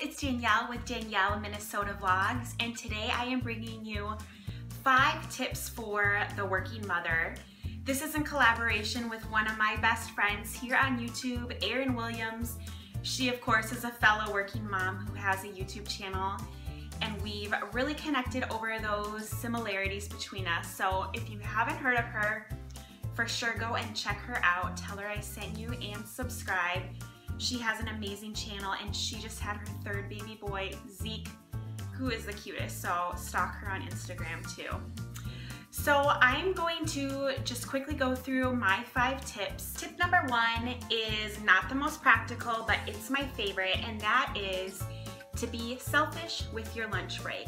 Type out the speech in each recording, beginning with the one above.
it's Danielle with Danielle Minnesota Vlogs, and today I am bringing you 5 tips for the working mother. This is in collaboration with one of my best friends here on YouTube, Erin Williams. She, of course, is a fellow working mom who has a YouTube channel, and we've really connected over those similarities between us. So if you haven't heard of her, for sure go and check her out. Tell her I sent you and subscribe. She has an amazing channel, and she just had her 3rd baby boy, Zeke, who is the cutest, so stalk her on Instagram too. So I'm going to just quickly go through my 5 tips. Tip number 1 is not the most practical, but it's my favorite, and that is to be selfish with your lunch break.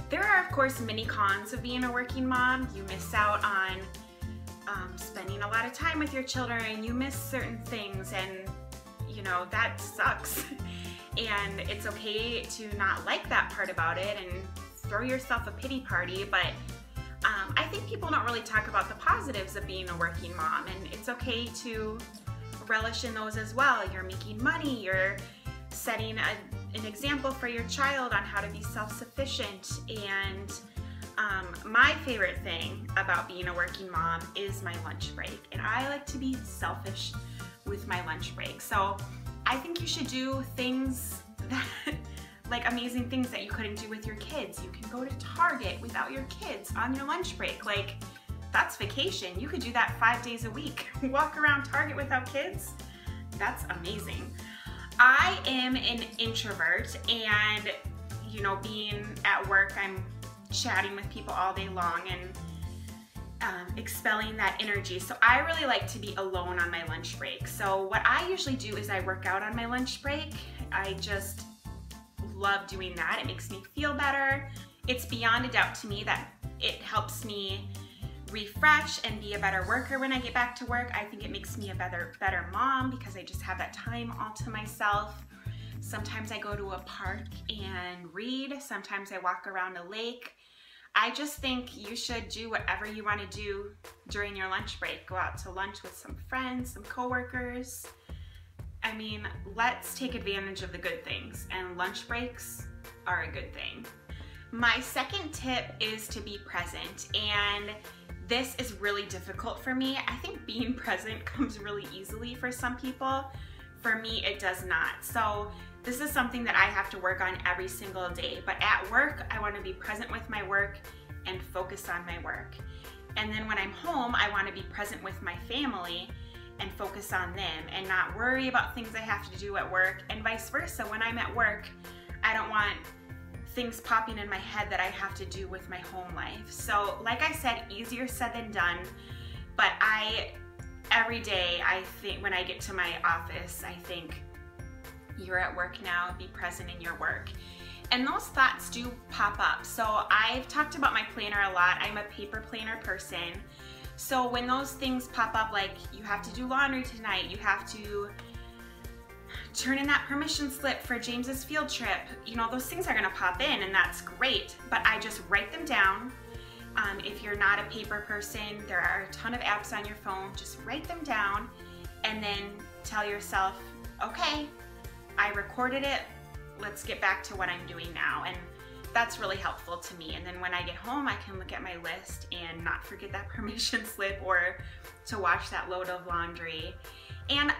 There are, of course, many cons of being a working mom. You miss out on spending a lot of time with your children, you miss certain things, and you know, that sucks. And it's okay to not like that part about it and throw yourself a pity party, but I think people don't really talk about the positives of being a working mom, and it's okay to relish in those as well. You're making money, you're setting an example for your child on how to be self-sufficient, and my favorite thing about being a working mom is my lunch break, and I like to be selfish with my lunch break. So I think you should do things that like amazing things that you couldn't do with your kids. You can go to Target without your kids on your lunch break. Like, that's vacation. You could do that 5 days a week. Walk around Target without kids. That's amazing. I am an introvert, and you know, being at work, I'm chatting with people all day long and expelling that energy. So I really like to be alone on my lunch break. So what I usually do is I work out on my lunch break. I just love doing that. It makes me feel better. It's beyond a doubt to me that it helps me refresh and be a better worker when I get back to work. I think it makes me a better mom because I just have that time all to myself. Sometimes I go to a park and read. Sometimes I walk around a lake. I just think you should do whatever you want to do during your lunch break. Go out to lunch with some friends, some coworkers. I mean, let's take advantage of the good things, and lunch breaks are a good thing. My second tip is to be present, and this is really difficult for me. I think being present comes really easily for some people. For me, it does not. So this is something that I have to work on every single day. But at work, I want to be present with my work and focus on my work. And then when I'm home, I want to be present with my family and focus on them and not worry about things I have to do at work, and vice versa. When I'm at work, I don't want things popping in my head that I have to do with my home life. So like I said, easier said than done, but every day I think when I get to my office, I think, you're at work now, be present in your work. And those thoughts do pop up. So I've talked about my planner a lot. I'm a paper planner person. So when those things pop up, like you have to do laundry tonight, you have to turn in that permission slip for James's field trip, you know, those things are gonna pop in, and that's great, but I just write them down. If you're not a paper person, there are a ton of apps on your phone. Just write them down and then tell yourself, okay, I recorded it, let's get back to what I'm doing now. And that's really helpful to me. And then when I get home, I can look at my list and not forget that permission slip or to wash that load of laundry. And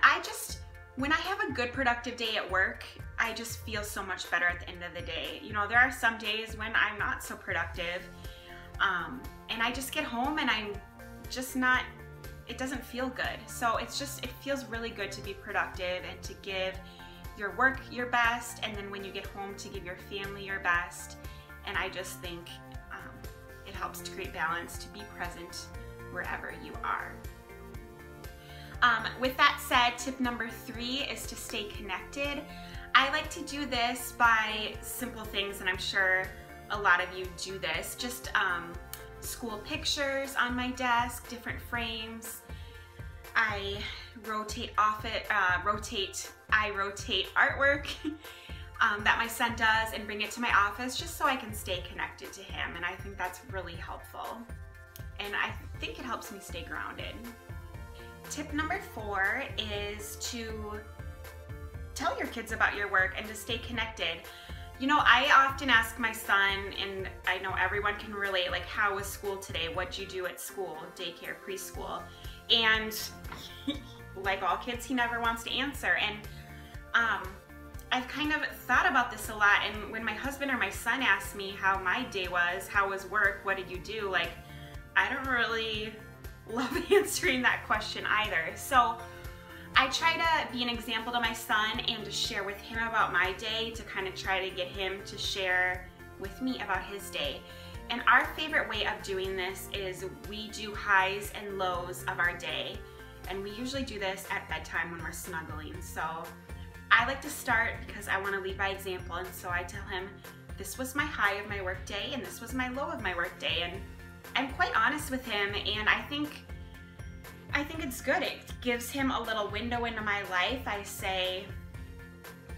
when I have a good productive day at work, I just feel so much better at the end of the day. You know, there are some days when I'm not so productive, and I just get home and I'm just not, it doesn't feel good. So it feels really good to be productive and to give your work your best, and then when you get home to give your family your best. And I just think it helps to create balance, to be present wherever you are. With that said, tip number 3 is to stay connected. I like to do this by simple things, and I'm sure a lot of you do this. Just school pictures on my desk, different frames. I rotate artwork that my son does and bring it to my office just so I can stay connected to him, and I think that's really helpful. And I think it helps me stay grounded. Tip number 4 is to tell your kids about your work and to stay connected. You know, I often ask my son, and I know everyone can relate, like, how was school today? What'd you do at school, daycare, preschool? And like all kids, he never wants to answer. And I've kind of thought about this a lot, and when my husband or my son asks me how my day was, how was work, what did you do, like, I don't really love answering that question either. So I try to be an example to my son and to share with him about my day, to kind of try to get him to share with me about his day. And our favorite way of doing this is we do highs and lows of our day. And we usually do this at bedtime when we're snuggling. So I like to start because I want to lead by example. And so I tell him, this was my high of my work day and this was my low of my work day. And I'm quite honest with him, and I think it's good. It gives him a little window into my life. I say,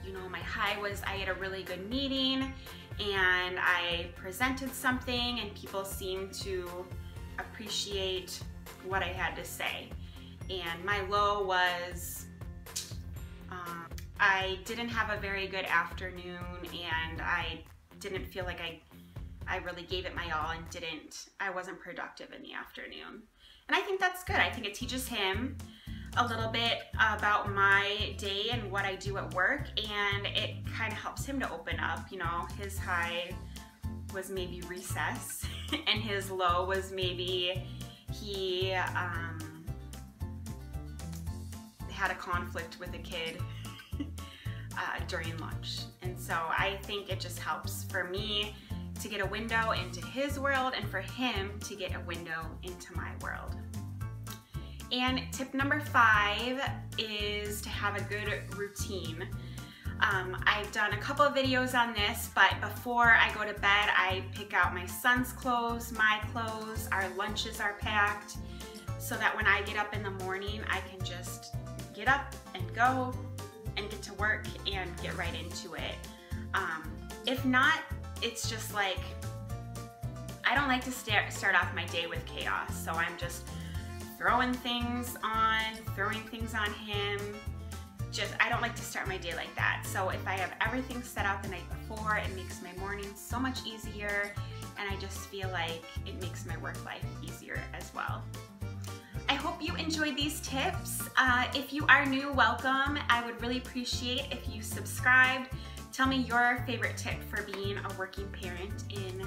you know, my high was I had a really good meeting and I presented something and people seemed to appreciate what I had to say. And my low was I didn't have a very good afternoon and I didn't feel like I really gave it my all and I wasn't productive in the afternoon. And I think that's good. I think it teaches him a little bit about my day and what I do at work, and it kind of helps him to open up. You know, his high was maybe recess and his low was maybe he had a conflict with a kid during lunch. And so I think it just helps for me to get a window into his world and for him to get a window into my world. And tip number 5 is to have a good routine. I've done a couple of videos on this, but before I go to bed, I pick out my son's clothes, my clothes, our lunches are packed, so that when I get up in the morning, I can just get up and go and get to work and get right into it. If not, it's just like, I don't like to start off my day with chaos, so I'm just throwing things on him. I don't like to start my day like that. So if I have everything set out the night before, it makes my morning so much easier, and I just feel like it makes my work life easier as well. I hope you enjoyed these tips. If you are new, welcome. I would really appreciate if you subscribed. Tell me your favorite tip for being a working parent in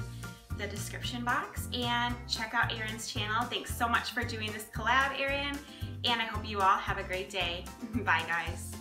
the description box, and check out Erin's channel. Thanks so much for doing this collab, Erin, and I hope you all have a great day. Bye, guys.